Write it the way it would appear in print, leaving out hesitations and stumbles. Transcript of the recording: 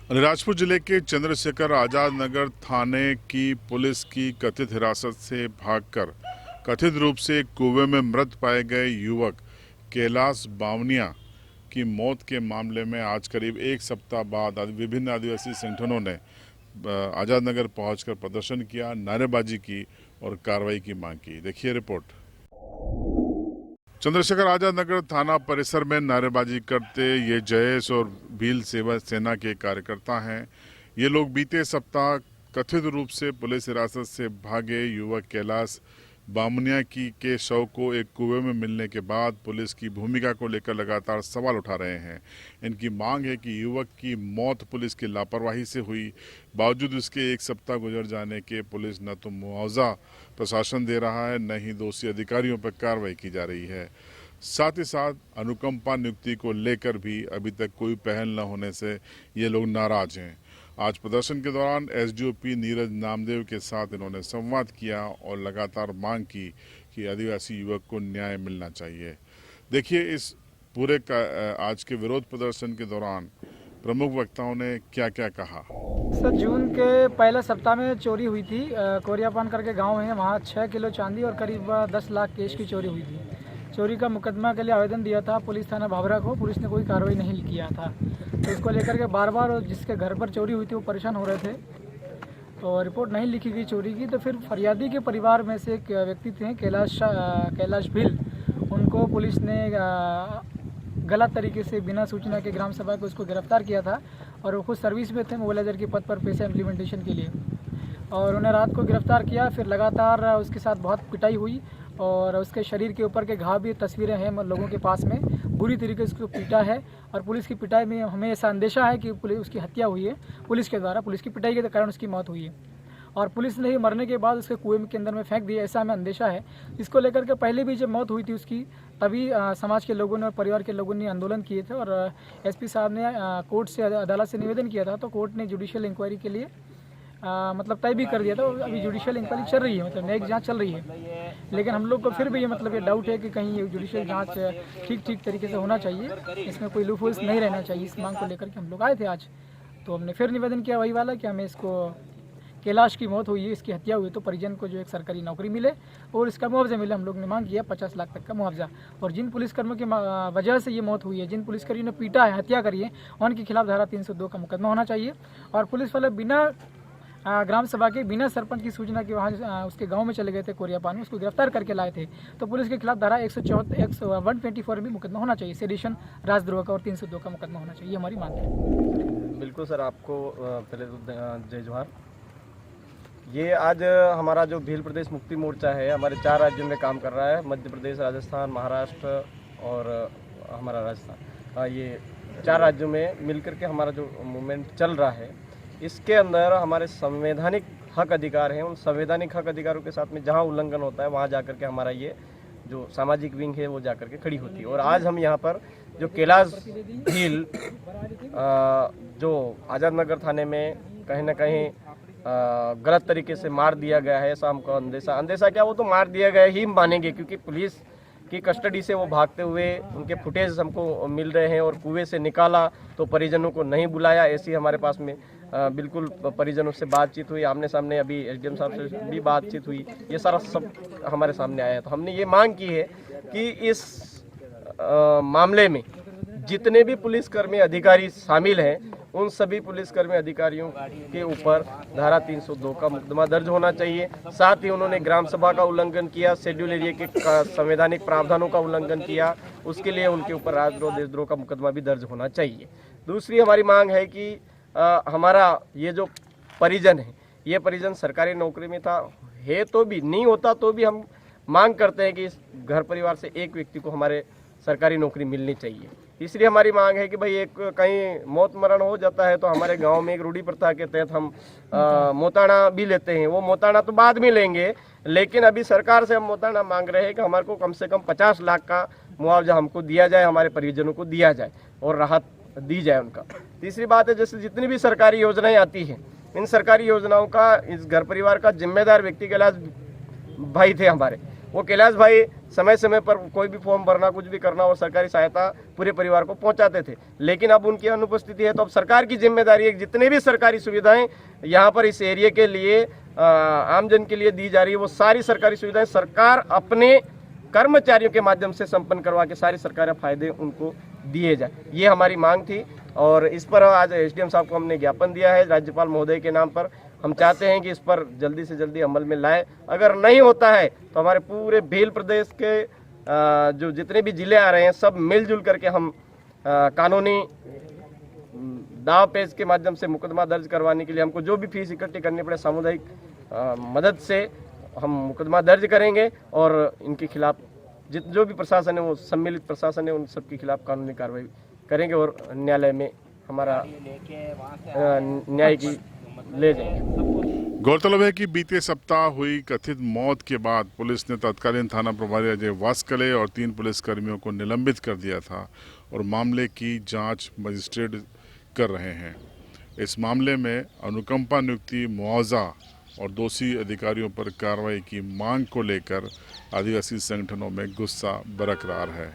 अलीराजपुर जिले के चंद्रशेखर आजाद नगर थाने की पुलिस की कथित हिरासत से भागकर कथित रूप से कुएं में मृत पाए गए युवक कैलाश बावनिया की मौत के मामले में आज करीब एक सप्ताह बाद विभिन्न आदिवासी संगठनों ने आजाद नगर पहुंचकर प्रदर्शन किया, नारेबाजी की और कार्रवाई की मांग की। देखिए रिपोर्ट। चंद्रशेखर आजाद नगर थाना परिसर में नारेबाजी करते ये जयेश और भील सेवा सेना के कार्यकर्ता हैं। ये लोग बीते सप्ताह कथित रूप से पुलिस हिरासत से भागे युवक कैलाश बामनिया की के शव को एक कुएं में मिलने के बाद पुलिस की भूमिका को लेकर लगातार सवाल उठा रहे हैं। इनकी मांग है कि युवक की मौत पुलिस की लापरवाही से हुई, बावजूद इसके एक सप्ताह गुजर जाने के पुलिस न तो मुआवजा प्रशासन दे रहा है, न ही दोषी अधिकारियों पर कार्रवाई की जा रही है। साथ ही साथ अनुकंपा नियुक्ति को लेकर भी अभी तक कोई पहल न होने से ये लोग नाराज हैं। आज प्रदर्शन के दौरान एसडीओपी नीरज नामदेव के साथ इन्होंने संवाद किया और लगातार मांग की कि आदिवासी युवक को न्याय मिलना चाहिए। देखिए इस पूरे आज के विरोध प्रदर्शन के दौरान प्रमुख वक्ताओं ने क्या क्या कहा। सर, जून के पहले सप्ताह में चोरी हुई थी। कोरियापान करके गांव है, वहाँ 6 किलो चांदी और करीब 10 लाख कैश की चोरी हुई थी। चोरी का मुकदमा के लिए आवेदन दिया था पुलिस थाना भाभरा को। पुलिस ने कोई कार्रवाई नहीं किया था, तो इसको लेकर के बार बार जिसके घर पर चोरी हुई थी वो परेशान हो रहे थे, तो रिपोर्ट नहीं लिखी गई चोरी की। तो फिर फरियादी के परिवार में से एक व्यक्ति थे कैलाश भील, उनको पुलिस ने गलत तरीके से बिना सूचना के ग्राम सभा को उसको गिरफ्तार किया था और वो खुद सर्विस में थे मोबाइलाइजर के पद पर पैसा इम्प्लीमेंटेशन के लिए, और उन्हें रात को गिरफ्तार किया। फिर लगातार उसके साथ बहुत पिटाई हुई और उसके शरीर के ऊपर के घाव भी तस्वीरें हैं लोगों के पास में, बुरी तरीके से उसको पीटा है। और पुलिस की पिटाई में हमें ऐसा अंदेशा है कि उसकी हत्या हुई है पुलिस के द्वारा, पुलिस की पिटाई के कारण उसकी मौत हुई है और पुलिस ने ही मरने के बाद उसके कुएं के अंदर में फेंक दिया, ऐसा हमें अंदेशा है। इसको लेकर के पहले भी जब मौत हुई थी उसकी, तभी समाज के लोगों ने और परिवार के लोगों ने आंदोलन किए थे और एसपी साहब ने कोर्ट से अदालत से निवेदन किया था, तो कोर्ट ने जुडिशियल इंक्वायरी के लिए मतलब तय भी कर दिया था। अभी जुडिशियल इंक्वायरी चल रही है, मतलब न्यायिक जांच चल रही है, लेकिन हम लोग को फिर भी ये मतलब ये डाउट है कि कहीं ये जुडिशियल जांच ठीक तरीके से होना चाहिए, इसमें कोई लूपहोल्स नहीं रहना चाहिए। इस मांग को लेकर के हम लोग आए थे आज, तो हमने फिर निवेदन किया वही वाला कि हमें इसको कैलाश की मौत हुई है, इसकी हत्या हुई तो परिजन को जो एक सरकारी नौकरी मिले और इसका मुआवजा मिले। हम लोग ने मांग किया 50 लाख तक का मुआवजा। और जिन पुलिसकर्मियों की वजह से ये मौत हुई है, जिन पुलिसकर्मियों ने पीटा है, हत्या करी है, उनके खिलाफ धारा 302 का मुकदमा होना चाहिए। और पुलिस वाले बिना ग्राम सभा के, बिना सरपंच की सूचना के वहाँ उसके गांव में चले गए थे कोरियापान में, उसको गिरफ्तार करके लाए थे, तो पुलिस के खिलाफ धारा 124 में मुकदमा होना चाहिए, सेडिशन, राजद्रोह का और 302 का मुकदमा होना चाहिए, हमारी मांग है। बिल्कुल सर, आपको पहले तो जय जोहार। ये आज हमारा जो भील प्रदेश मुक्ति मोर्चा है हमारे 4 राज्यों में काम कर रहा है, मध्य प्रदेश, राजस्थान, महाराष्ट्र और हमारा राजस्थान। ये 4 राज्यों में मिलकर के हमारा जो मूवमेंट चल रहा है, इसके अंदर हमारे संवैधानिक हक अधिकार हैं। उन संवैधानिक हक अधिकारों के साथ में जहाँ उल्लंघन होता है वहाँ जाकर के हमारा ये जो सामाजिक विंग है वो जाकर के खड़ी होती है। और आज हम यहाँ पर जो कैलाश भील जो आज़ाद नगर थाने में कहीं ना कहीं गलत तरीके से मार दिया गया है, ऐसा हमको अंदेशा क्या, वो तो मार दिया गया ही मानेंगे, क्योंकि पुलिस की कस्टडी से वो भागते हुए उनके फुटेज हमको मिल रहे हैं। और कुएं से निकाला तो परिजनों को नहीं बुलाया, ऐसी हमारे पास में बिल्कुल परिजनों से बातचीत हुई, आमने सामने अभी एसडीएम साहब से भी बातचीत हुई, ये सारा सब हमारे सामने आया। तो हमने ये मांग की है कि इस मामले में जितने भी पुलिसकर्मी अधिकारी शामिल हैं उन सभी पुलिसकर्मी अधिकारियों के ऊपर धारा 302 का मुकदमा दर्ज होना चाहिए। साथ ही उन्होंने ग्राम सभा का उल्लंघन किया, शेड्यूल एरिया के संवैधानिक प्रावधानों का उल्लंघन किया, उसके लिए उनके ऊपर राजद्रोह, देशद्रोह का मुकदमा भी दर्ज होना चाहिए। दूसरी हमारी मांग है कि हमारा ये जो परिजन है, ये परिजन सरकारी नौकरी में था, है तो भी नहीं होता तो भी हम मांग करते हैं कि इस घर परिवार से एक व्यक्ति को हमारे सरकारी नौकरी मिलनी चाहिए। तीसरी हमारी मांग है कि भाई एक कहीं मौत मरण हो जाता है तो हमारे गांव में एक रूढ़ी प्रथा के तहत हम मोताना भी लेते हैं। वो मोताना तो बाद में लेंगे, लेकिन अभी सरकार से हम मोताना मांग रहे हैं कि हमारे को कम से कम 50 लाख का मुआवजा हमको दिया जाए, हमारे परिजनों को दिया जाए और राहत दी जाए उनका। तीसरी बात है, जैसे जितनी भी सरकारी योजनाएं आती हैं, इन सरकारी योजनाओं का इस घर परिवार का जिम्मेदार व्यक्ति कैलाश भाई थे हमारे, वो कैलाश भाई समय समय पर कोई भी फॉर्म भरना, कुछ भी करना और सरकारी सहायता पूरे परिवार को पहुंचाते थे। लेकिन अब उनकी अनुपस्थिति है, तो अब सरकार की जिम्मेदारी है कि जितने भी सरकारी सुविधाएं यहाँ पर इस एरिया के लिए आमजन के लिए दी जा रही है, वो सारी सरकारी सुविधाएं सरकार अपने कर्मचारियों के माध्यम से संपन्न करवा के सारी सरकारी फायदे उनको दिए जाए, ये हमारी मांग थी। और इस पर आज एसडीएम साहब को हमने ज्ञापन दिया है राज्यपाल महोदय के नाम पर। हम चाहते हैं कि इस पर जल्दी से जल्दी अमल में लाए। अगर नहीं होता है तो हमारे पूरे भील प्रदेश के जो जितने भी जिले आ रहे हैं, सब मिलजुल करके हम कानूनी दाव पेच के माध्यम से मुकदमा दर्ज करवाने के लिए हमको जो भी फीस इकट्ठी करनी पड़े, सामुदायिक मदद से हम मुकदमा दर्ज करेंगे और इनके खिलाफ जो भी प्रशासन है, वो सम्मिलित प्रशासन है, उन सबके खिलाफ कानूनी कार्रवाई करेंगे और न्यायालय में हमारा न्याय की ले जाएंगे। गौरतलब है कि बीते सप्ताह हुई कथित मौत के बाद पुलिस ने तत्कालीन थाना प्रभारी अजय वास्कले और 3 पुलिसकर्मियों को निलंबित कर दिया था और मामले की जांच मजिस्ट्रेट कर रहे हैं। इस मामले में अनुकंपा नियुक्ति, मुआवजा और दोषी अधिकारियों पर कार्रवाई की मांग को लेकर आदिवासी संगठनों में गुस्सा बरकरार है।